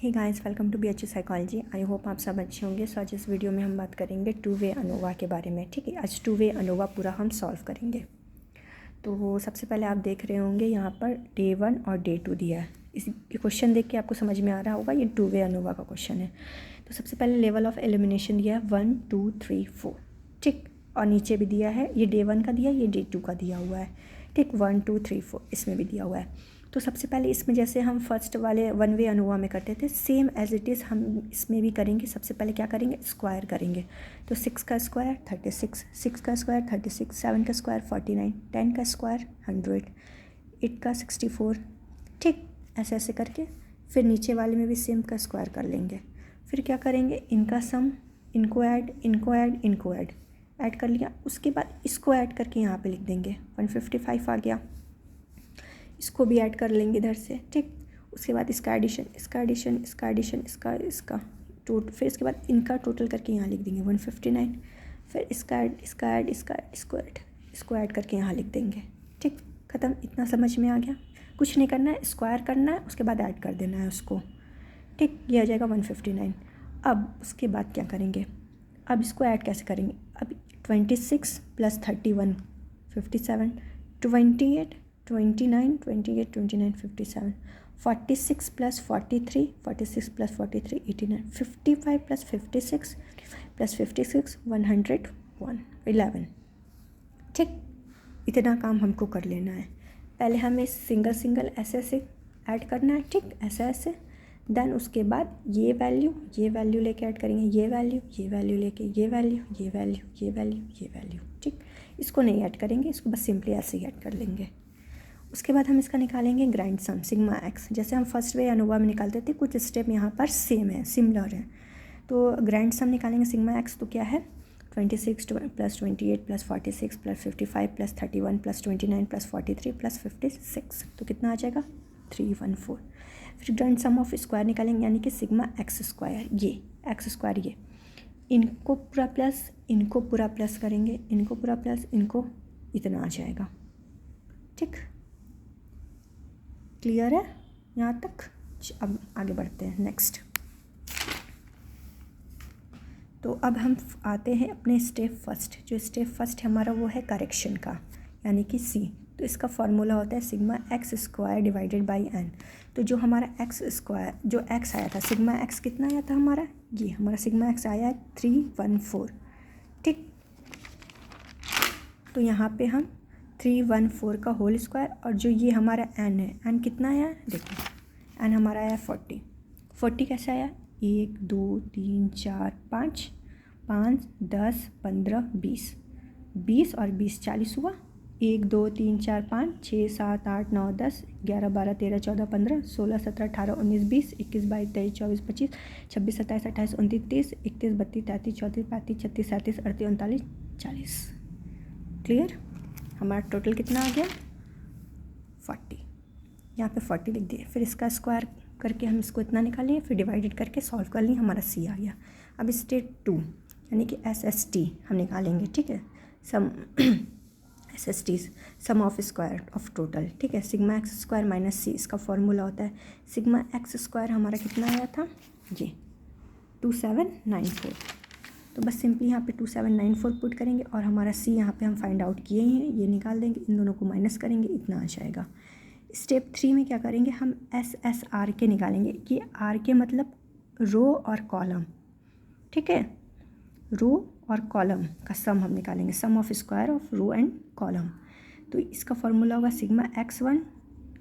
Hey guys, welcome to BHU psychology. I hope आप सब अच्छे होंगे। सो आज इस वीडियो में हम बात करेंगे टू वे अनोवा के बारे में। ठीक है, आज टू वे अनोवा पूरा हम सॉल्व करेंगे। तो सबसे पहले आप देख रहे होंगे यहाँ पर डे 1 और डे 2 दिया है। इस क्वेश्चन देख के आपको समझ में आ रहा होगा ये टू वे अनोवा का क्वेश्चन है। तो सबसे पहले लेवल ऑफ एलिमिनेशन दिया है 1 2 3 4। ठीक, और नीचे भी दिया है, ये डे 1 का दिया है, ये डे 2 का दिया हुआ है। ठीक, 1 2 3 4 इसमें भी दिया हुआ है। तो सबसे पहले इसमें जैसे हम फर्स्ट वाले वन वे अनोवा में करते थे, सेम एज इट इज़ हम इसमें भी करेंगे। सबसे पहले क्या करेंगे, स्क्वायर करेंगे। तो 6 का स्क्वायर 36, 6 का स्क्वायर 36, 7 का स्क्वायर 49, 10 का स्क्वायर 100, 8 का 64। ठीक, ऐसे ऐसे करके फिर नीचे वाले में भी सेम का स्क्वायर कर लेंगे। फिर क्या करेंगे, इनका सम, इनको ऐड, इनको ऐड, इनको ऐड कर लिया। उसके बाद इसको ऐड करके यहाँ पे लिख देंगे 155 आ गया। इसको भी ऐड कर लेंगे इधर से। ठीक, उसके बाद इसका एडिशन, इसका एडिशन, इसका एडिशन, इसका टोटल, फिर इसके बाद इनका टोटल करके यहाँ लिख देंगे 159। फिर इसका ऐड, इसका ऐड, इसका ऐड, इसको ऐड करके यहाँ लिख देंगे। ठीक, ख़त्म। इतना समझ में आ गया। कुछ नहीं करना है, स्क्वायर करना है, उसके बाद ऐड कर देना है उसको। ठीक, ये आ जाएगा 159। अब उसके बाद क्या करेंगे, अब इसको ऐड कैसे करेंगे। अब 26 + 31 57, 28 29 28 29 57, 46 + 43 46 + 43 89, 55 + 56 + 56 101 11। ठीक, इतना काम हमको कर लेना है। पहले हमें सिंगल सिंगल ऐसे ऐसे ऐड करना है। ठीक, ऐसे ऐसे। देन उसके बाद ये वैल्यू लेके ऐड करेंगे, ये वैल्यू लेके, ये वैल्यू। ठीक, इसको नहीं ऐड करेंगे, इसको बस सिंपली ऐसे ही ऐड कर लेंगे। उसके बाद हम इसका निकालेंगे ग्राइंड सम सिग्मा एक्स। जैसे हम फर्स्ट वे अनोवा में निकालते थे, कुछ स्टेप यहाँ पर सेम है, सिमिलर है। तो ग्राइंड सम निकालेंगे सिग्मा एक्स। तो क्या है, 26 + 28 + 46 + 55 + 31 + 29 + 43 + 56। तो कितना आ जाएगा, 314। फिर ग्राइंड सम ऑफ स्क्वायर निकालेंगे, यानी कि सिग्मा एक्स स्क्वायर, ये एक्स स्क्वायर, ये इनको पूरा प्लस, इनको पूरा प्लस करेंगे, इनको पूरा प्लस, इनको इतना आ जाएगा। ठीक, क्लियर है यहाँ तक। अब आगे बढ़ते हैं नेक्स्ट। तो अब हम आते हैं अपने स्टेप फर्स्ट। जो स्टेप फर्स्ट है हमारा वो है करेक्शन का, यानी कि सी। तो इसका फॉर्मूला होता है sigma X square divided by N. तो जो हमारा एक्स स्क्वायर, जो एक्स आया था, सिग्मा एक्स कितना आया था हमारा, ये हमारा सिग्मा एक्स आया है 314। ठीक, तो यहाँ पे हम 314 का होल स्क्वायर, और जो ये हमारा एन है, एन कितना आया, देखिए एन हमारा आया 40। 40 कैसे आया, 1 2 3 4 5 5 10 15 20 20 और 20 40 हुआ। 1 2 3 4 5 6 7 8 9 10 11 12 13 14 15 16 17 18 19 20 21 22 23 24 25 26 27 28 29 30 31 32 33 34 35 36 37 38 39 40। क्लियर। हमारा टोटल कितना आ गया, 40। यहाँ पे 40 लिख दिए। फिर इसका स्क्वायर करके हम इसको इतना निकालिए, फिर डिवाइडेड करके सॉल्व कर लिए, हमारा सी आ गया। अब स्टेप 2 यानी कि SST हम निकालेंगे। ठीक है, sum SST sum of square of total. ठीक है, sigma X square minus C, इसका फॉर्मूला होता है सिग्मा एक्स स्क्वायर हमारा कितना आया था, ये 2794। तो बस सिंपली यहाँ पे 2794 पुट करेंगे, और हमारा सी यहाँ पे हम फाइंड आउट किए ही हैं, ये निकाल देंगे, इन दोनों को माइनस करेंगे, इतना आ जाएगा। स्टेप 3 में क्या करेंगे, हम SSR निकालेंगे, कि आर के मतलब रो और कॉलम। ठीक है, रो और कॉलम का सम हम निकालेंगे, sum of square of row and column. तो इसका फॉर्मूला होगा सिग्मा x1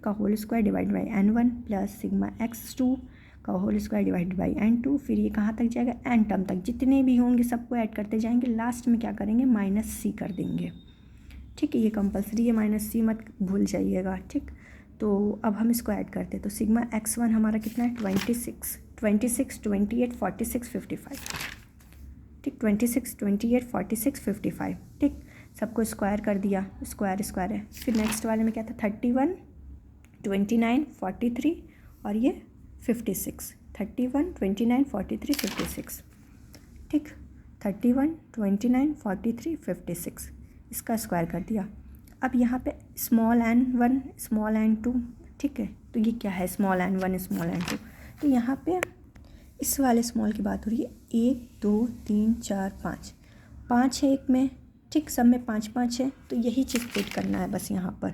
का whole square divide by n1 plus sigma x2 का whole square divide by n2। फिर ये कहाँ तक जाएगा, n टर्म तक, जितने भी होंगे सबको ऐड करते जाएंगे। लास्ट में क्या करेंगे, -c कर देंगे। ठीक है, ये कंपलसरी है, -c मत भूल जाइएगा। ठीक, तो अब हम इसको ऐड करते हैं। तो सिग्मा x1 हमारा कितना है, 26 28 46 55। ठीक, 26 28 46 55। ठीक, सबको स्क्वायर कर दिया, स्क्वायर है। फिर नेक्स्ट वाले में क्या था, 31 29 43 और ये 56, 31 29 43 56। ठीक, 31 29 43 56, इसका स्क्वायर कर दिया। अब यहाँ पे स्मॉल n1 स्मॉल n2। ठीक है, तो ये क्या है, स्मॉल n1 स्मॉल n2। तो यहाँ पे इस वाले स्मॉल की बात हो रही है, 1 2 3 4 5, 5 है एक में, ठीक, सब में 5 5 है, तो यही चीज़ पुट करना है बस यहाँ पर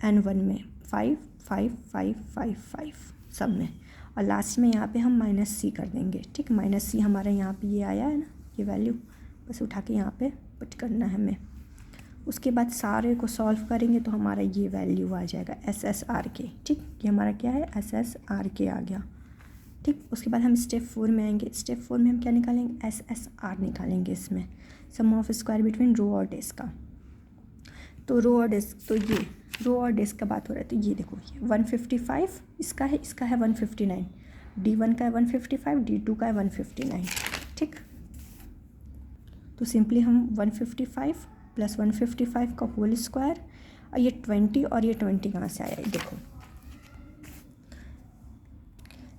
N1 में 5 5 5 5 5 सब में, और लास्ट में यहाँ पे हम -c कर देंगे, ठीक, -c हमारा यहाँ पे ये आया है ना, ये वैल्यू बस उठा के यहाँ पे पुट करना है हमें। उसके बाद सारे को सॉल्व करेंगे तो हमारा ये वैल्यू आ जाएगा SSRK, ठीक, ये हमारा क्या है SSRK आ गया, ठीक। उसके बाद हम स्टेप 4 में आएंगे। स्टेप 4 में हम क्या निकालेंगे, SSR निकालेंगे, इसमें सम ऑफ स्क्वायर बिटवीन रो और डेज का। तो रो और डेज, तो ये रो और डेज का बात हो रहा है, तो ये देखो ये 155 इसका है 159, D1 का है 155, D2 का है 159, ठीक। तो सिंपली हम 155 + 155 का होल स्क्वायर, और ये 20 और ये 20 कहाँ से आया, देखो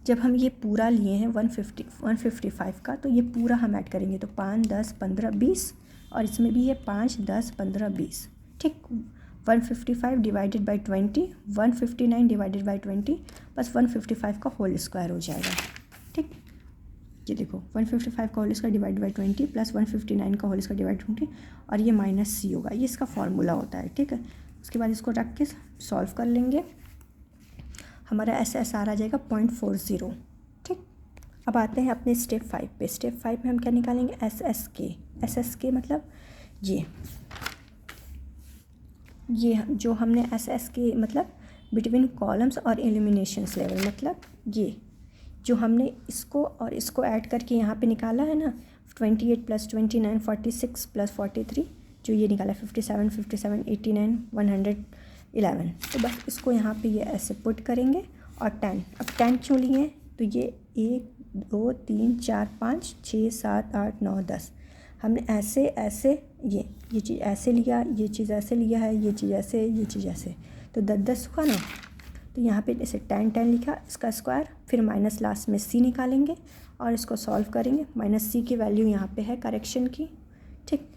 जब हम ये पूरा लिए हैं 155 का, तो ये पूरा हम ऐड करेंगे, तो 5 10 15 20, और इसमें भी ये 5 10 15 20, ठीक। 155 डिवाइडेड बाई 20, 159 डिवाइडेड बाई 20 बस 155 का होल स्क्वायर हो जाएगा, ठीक। ये देखो 155 का होल स्क्वायर डिवाइड बाई 20 + 159 का होल स्क्वायर डिवाइड 20, और ये -c होगा, ये इसका फॉर्मूला होता है, ठीक है। उसके बाद इसको रख के सॉल्व कर लेंगे, हमारा SSR आ जाएगा 0.40, ठीक। अब आते हैं अपने स्टेप 5 पे। स्टेप 5 में हम क्या निकालेंगे, SSK मतलब ये जो हमने SSK मतलब बिटवीन कॉलम्स और एलिमिनेशंस लेवल, मतलब ये जो हमने इसको और इसको ऐड करके यहाँ पे निकाला है ना, 28 + 29 46 + 43, जो ये निकाला 57 57 89 111, तो बस इसको यहाँ पे ये ऐसे पुट करेंगे, और 10, अब 10 क्यों लिए, तो ये 1 2 3 4 5 6 7 8 9 10, हमने ऐसे ऐसे ये चीज़ ऐसे लिया, ये चीज़ ऐसे लिया है, ये चीज़ ऐसे, ये चीज़ ऐसे, तो 10 10 हुआ ना। तो यहाँ पे जैसे 10 10 लिखा, इसका स्क्वायर, फिर माइनस लास्ट में c निकालेंगे और इसको सॉल्व करेंगे, -c की वैल्यू यहाँ पे है करेक्शन की, ठीक।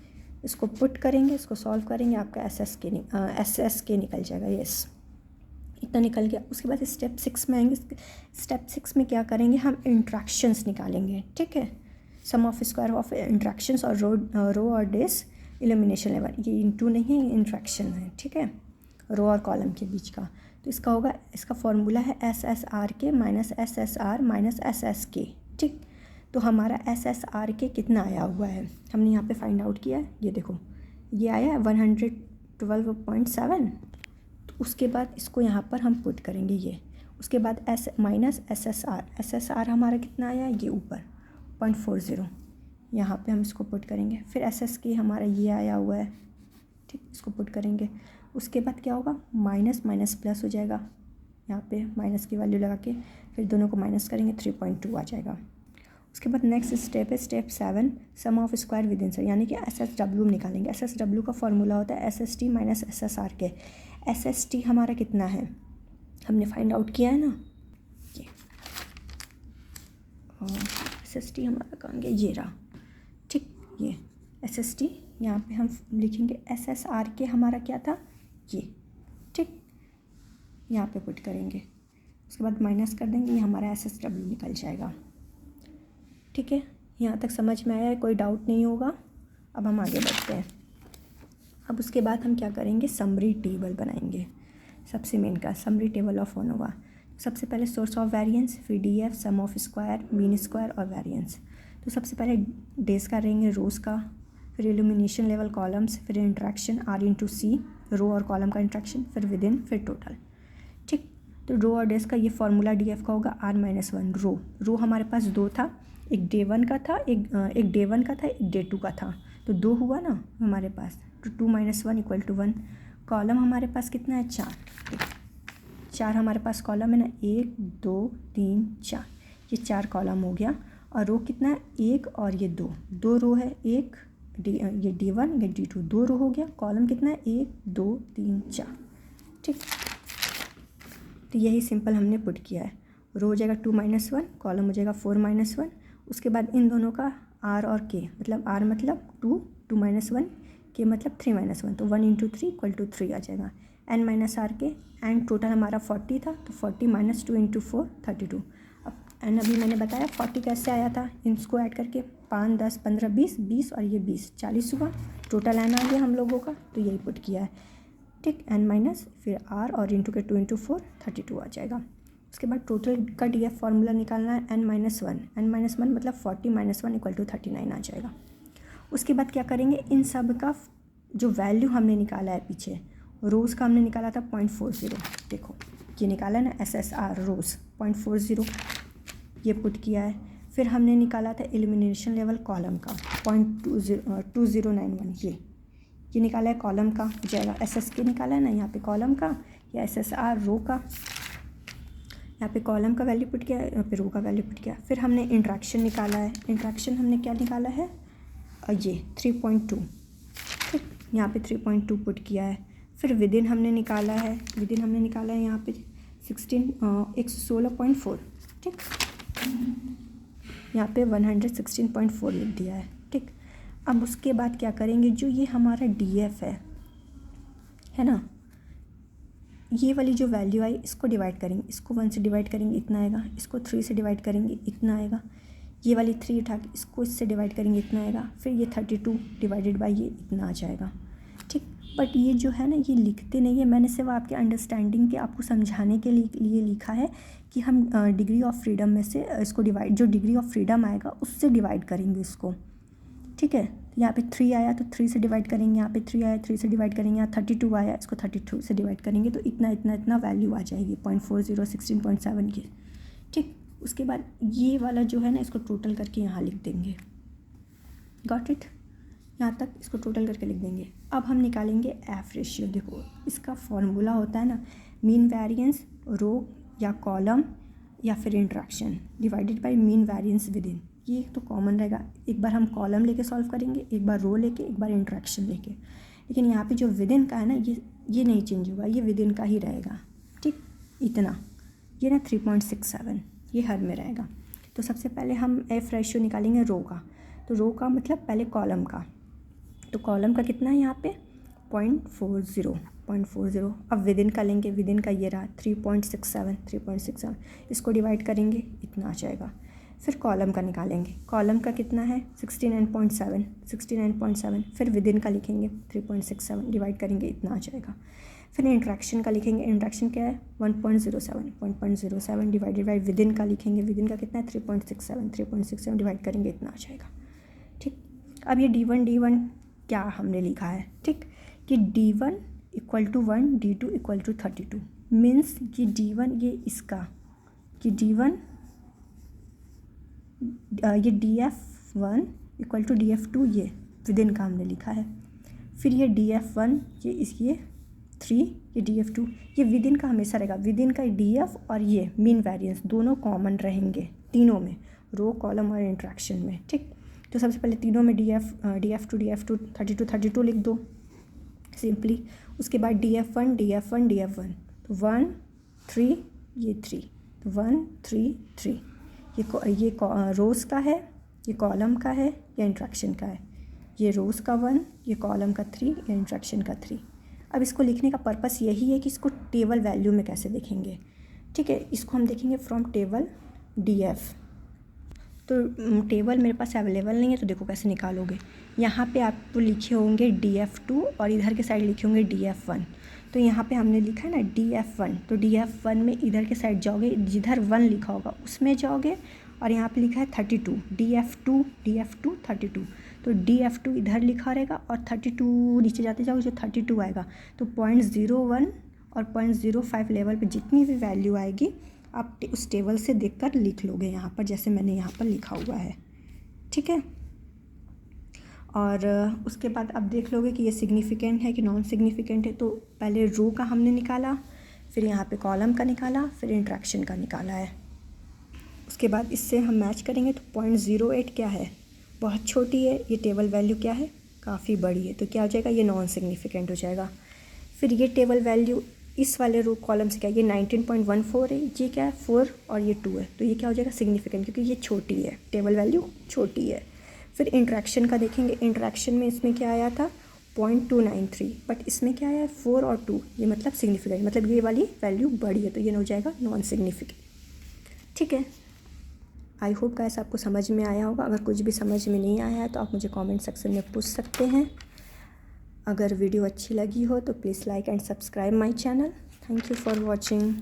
इसको पुट करेंगे, इसको सॉल्व करेंगे, आपका SSK निकल जाएगा, यस, इतना निकल गया। उसके बाद स्टेप 6 में आएंगे। स्टेप 6 में क्या करेंगे, हम इंट्रैक्शंस निकालेंगे, ठीक है, सम ऑफ स्क्वायर ऑफ इंट्रैक्शंस और रो और डेज एलिमिनेशन लेवल, ये इंटू नहीं है, ये इंट्रैक्शन है, ठीक है, रो और कॉलम के बीच का। तो इसका होगा, इसका फॉर्मूला है SSRK - SSR - SSK, ठीक। तो हमारा SSRK कितना आया हुआ है, हमने यहाँ पे फाइंड आउट किया है, ये देखो ये आया है 112.7। तो उसके बाद इसको यहाँ पर हम पुट करेंगे ये, उसके बाद SSR हमारा कितना आया, ये ऊपर 0.40, यहाँ पे हम इसको पुट करेंगे, फिर SSK हमारा ये आया हुआ है, ठीक, इसको पुट करेंगे। उसके बाद क्या होगा, माइनस माइनस प्लस हो जाएगा, यहाँ पे माइनस की वैल्यू लगा के फिर दोनों को माइनस करेंगे, 3.2 आ जाएगा। उसके बाद नेक्स्ट स्टेप है step 7, sum of square with answer, यानी कि SSW निकालेंगे। SSW का फॉर्मूला होता है SST - SSRK। SST हमारा कितना है, हमने फाइंड आउट किया है ना, ये SST हमारा कहाँ गया, ये रहा, ठीक। ये SST यहाँ पे हम लिखेंगे, SSRK हमारा क्या था, ये, ठीक, यहाँ पे पुट करेंगे, उसके बाद माइनस कर देंगे, ये हमारा SSW निकल जाएगा, ठीक है। यहाँ तक समझ में आया है, कोई डाउट नहीं होगा। अब हम आगे बढ़ते हैं। अब उसके बाद हम क्या करेंगे, समरी टेबल बनाएंगे। सबसे मेन का समरी टेबल ऑफ होगा। सबसे पहले सोर्स ऑफ वेरिएंस, फिर DF, sum of square, mean square और वेरिएंस। तो सबसे पहले डेज का रहेंगे, रोज़ का, फिर इल्यूमिनेशन लेवल कॉलम्स, फिर इंट्रैक्शन R/C, रो और कॉलम का इंट्रैक्शन, फिर विद इन, फिर टोटल, ठीक। तो रो और डेज का ये फॉर्मूला DF का होगा R-1। रो हमारे पास 2 था, एक डे 1 का था, एक डे 1 का था, एक डे 2 का था, तो 2 हुआ ना हमारे पास, तो 2 - 1 = 1। कॉलम हमारे पास कितना है, 4 हमारे पास कॉलम है ना, 1 2 3 4, ये 4 कॉलम हो गया। और रो कितना है, 1 और ये 2 रो है, एक ये D1 ये D2, 2 रो हो गया। कॉलम कितना है, 1 2 3 4, ठीक। तो यही सिंपल हमने पुट किया है। रो हो जाएगा 2 - 1, कॉलम हो जाएगा 4 - 1। उसके बाद इन दोनों का R और K, मतलब R मतलब 2 - 1, K मतलब 3 - 1, तो 1 × 3 = 3 आ जाएगा। N - RK, एंड टोटल हमारा 40 था, तो 40 - 2 × 4 32। अब एन अभी मैंने बताया 40 कैसे आया था, इसको ऐड करके 5, 10, 15, 20, 20 और ये 20, 40 हुआ, टोटल एन आ गया हम लोगों का, तो यही पुट किया है। ठीक, एन माइनस फिर आर और इंटू के 2 इंटू 4 32 आ जाएगा। उसके बाद टोटल का डी एफ फार्मूला निकालना है n-1, n-1 मतलब 40 - 1 = 39 आ जाएगा। उसके बाद क्या करेंगे, इन सब का जो वैल्यू हमने निकाला है पीछे, रोज़ का हमने निकाला था 0.40, देखो ये निकाला ना SSR रोज़ 0.40, ये पुट किया है। फिर हमने निकाला था एलिमिनेशन लेवल कॉलम का 0.2091, ये निकाला है कॉलम का, हो जाएगा SSK निकाला है ना यहाँ पे कॉलम का, या SSR रो का, यहाँ पे कॉलम का वैल्यू पुट किया, यहाँ पे रो का वैल्यू पुट किया। फिर हमने इंट्रैक्शन निकाला है, इंट्रैक्शन हमने क्या निकाला है, ये 3.2, ठीक, यहाँ पे 3.2 पुट किया है। फिर विदिन हमने निकाला है, यहाँ पे 116.4, ठीक, यहाँ पे 116.4 लिख दिया है, ठीक। अब उसके बाद क्या करेंगे, जो ये हमारा DF है ना, ये वाली जो वैल्यू आई इसको डिवाइड करेंगे, इसको 1 से डिवाइड करेंगे इतना आएगा, इसको 3 से डिवाइड करेंगे इतना आएगा, ये वाली 3 उठा के इसको इससे डिवाइड करेंगे इतना आएगा, फिर ये 32 डिवाइडेड बाई ये इतना आ जाएगा, ठीक। बट ये जो है ना, ये लिखते नहीं है, मैंने सिर्फ आपके अंडरस्टैंडिंग के, आपको समझाने के लिए लिखा है कि हम डिग्री ऑफ फ्रीडम में से इसको डिवाइड, जो डिग्री ऑफ फ्रीडम आएगा उससे डिवाइड करेंगे इसको, ठीक है। यहाँ पे 3 आया तो 3 से डिवाइड करेंगे, यहाँ पे 3 आया 3 से डिवाइड करेंगे, यहाँ 32 आया इसको 32 से डिवाइड करेंगे, तो इतना वैल्यू आ जाएगी 0.40 16.7 की, ठीक। उसके बाद ये वाला जो है ना, इसको टोटल करके यहाँ लिख देंगे, गॉट इट, यहाँ तक इसको टोटल करके लिख देंगे। अब हम निकालेंगे एफ रेशियो, देखो इसका फॉर्मूला होता है ना, मीन वेरिएंस रो या कॉलम या फिर interaction divided by mean variance within, ये तो कॉमन रहेगा। एक बार हम कॉलम लेके सॉल्व करेंगे, एक बार रो लेके, एक बार इंट्रैक्शन लेके, लेकिन यहाँ पे जो विदिन का है ना, ये नहीं चेंज होगा, ये विदिन का ही रहेगा, ठीक, इतना, ये ना 3.67 ये हर में रहेगा। तो सबसे पहले हम एफ रेशियो निकालेंगे रो का, तो रो का मतलब पहले कॉलम का, तो कॉलम का कितना है यहाँ पे 0.40। अब विदिन का लेंगे, विदिन का ये रहा 3.67, इसको डिवाइड करेंगे इतना आ जाएगा। फिर कॉलम का निकालेंगे, कॉलम का कितना है 69.7, फिर विदिन का लिखेंगे 3.67 डिवाइड करेंगे इतना आ जाएगा। फिर इंट्रैक्शन का लिखेंगे, इंट्रैक्शन क्या है 1.07 डिवाइडेड बाई विदिन का लिखेंगे, विदिन का कितना है 3.67 डिवाइड करेंगे इतना आ जाएगा, ठीक। अब ये D1 क्या हमने लिखा है, ठीक, कि D1 = 1, D2 = 32, मीन्स कि D1 ये इसका, कि D1 ये DF1 = DF2 ये विदिन का हमने लिखा है। फिर ये DF1 ये 3, ये DF2 ये विदिन का हमेशा रहेगा, विदिन का DF और ये मीन वेरिएंस दोनों कॉमन रहेंगे तीनों में, रो कॉलम और इंट्रैक्शन में, ठीक। तो सबसे पहले तीनों में DF2 32 लिख दो सिंपली। उसके बाद DF1 तो 1 3 ये 3, तो 1 3 3, ये रोज़ का है, ये कॉलम का है, या इंट्रैक्शन का है, ये रोज़ का 1, ये कॉलम का 3, या इंट्रैक्शन का 3। अब इसको लिखने का पर्पस यही है कि इसको टेबल वैल्यू में कैसे देखेंगे, ठीक है। इसको हम देखेंगे फ्रॉम टेबल DF, तो टेबल मेरे पास अवेलेबल नहीं है, तो देखो कैसे निकालोगे। यहाँ पे आपको लिखे होंगे DF2 और इधर के साइड लिखे होंगे DF1, तो यहाँ पे हमने लिखा है ना DF1, तो DF1 में इधर के साइड जाओगे, जिधर 1 लिखा होगा उसमें जाओगे, और यहाँ पे लिखा है 32 DF2 32, तो DF2 इधर लिखा रहेगा और 32 नीचे जाते जाओगे जो 32 आएगा, तो 0.01 और 0.05 लेवल पे जितनी भी वैल्यू आएगी आप उस टेबल से देखकर लिख लोगे यहाँ पर, जैसे मैंने यहाँ पर लिखा हुआ है, ठीक है। और उसके बाद आप देख लोगे कि ये सिग्निफिकेंट है कि नॉन सिग्निफिकेंट है। तो पहले रो का हमने निकाला, फिर यहाँ पे कॉलम का निकाला, फिर इंट्रैक्शन का निकाला है। उसके बाद इससे हम मैच करेंगे, तो 0.08 क्या है, बहुत छोटी है, ये टेबल वैल्यू क्या है, काफ़ी बड़ी है, तो क्या हो जाएगा, ये नॉन सिग्निफिकेंट हो जाएगा। फिर ये टेबल वैल्यू इस वाले रो कॉलम से क्या है, ये 19.14 है, ये क्या है 4 और ये 2 है, तो ये क्या हो जाएगा सिग्निफिकेंट, क्योंकि ये छोटी है, टेबल वैल्यू छोटी है। फिर इंट्रैक्शन का देखेंगे, इंट्रैक्शन में इसमें क्या आया था 0.293, बट इसमें क्या आया 4 और 2, ये मतलब सिग्निफिकेंट, मतलब ये वाली वैल्यू बड़ी है, तो ये हो जाएगा नॉन सिग्निफिकेंट, ठीक है। आई होप गाइस आपको समझ में आया होगा। अगर कुछ भी समझ में नहीं आया है तो आप मुझे कमेंट सेक्शन में पूछ सकते हैं। अगर वीडियो अच्छी लगी हो तो please like and subscribe my channel. Thank you for watching.